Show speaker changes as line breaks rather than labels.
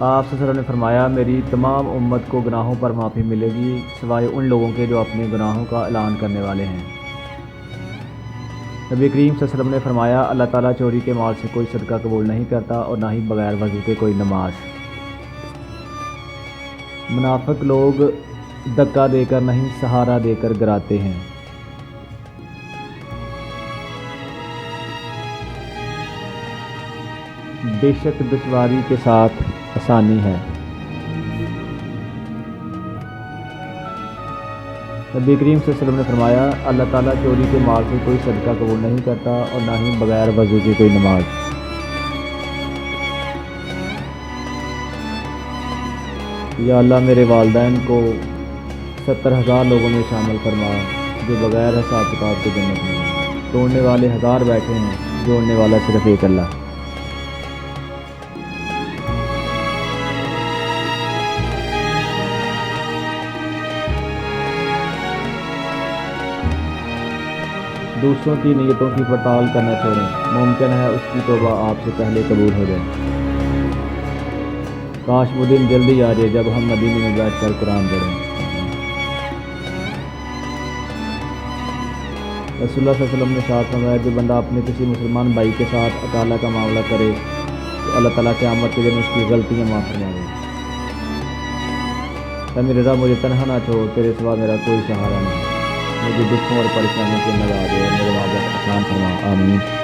آپ صلی اللہ علیہ وسلم نے فرمایا میری تمام امت کو گناہوں پر معافی ملے گی سوائے ان لوگوں کے جو اپنے گناہوں کا اعلان کرنے والے ہیں۔ نبی کریم صلی اللہ علیہ وسلم نے فرمایا اللہ تعالیٰ چوری کے مال سے کوئی صدقہ قبول نہیں کرتا اور نہ ہی بغیر وضو کے کوئی نماز۔ منافق لوگ دھکا دے کر نہیں سہارا دے کر گراتے ہیں۔ بے شک دشواری کے ساتھ آسانی ہے۔ نبی کریم صلی اللہ علیہ وسلم نے فرمایا اللہ تعالیٰ چوری کے مال سے کوئی صدقہ قبول نہیں کرتا اور نہ ہی بغیر وضو کی کوئی نماز۔ یا اللہ میرے والدین کو 70,000 لوگوں میں شامل فرما جو بغیر حساب کتاب کے جنت میں ہیں۔ توڑنے والے 1000 بیٹھے ہیں، جوڑنے والا صرف ایک اللہ۔ دوسروں کی نیتوں کی پڑتال کرنا چھوڑیں، ممکن ہے اس کی توبہ آپ سے پہلے قبول ہو جائے۔ کاش وہ دن جلدی آ جائے جب ہم مدینے میں بیٹھ کر قرآن پڑھیں۔ رسول اللہ صلی اللہ علیہ وسلم نے ارشاد فرمایا جو بندہ اپنے کسی مسلمان بھائی کے ساتھ اکالہ کا معاملہ کرے تو اللہ تعالیٰ قیامت کے دن اس کی غلطیاں معاف فرمائے۔ اے میرے رب مجھے تنہا نہ چھوڑ، تیرے سوا میرا کوئی سہارا نہیں، مجھے دکھوں اور پریشانیوں سے نجات دے اور میرے معاملات آسان فرما، آمین۔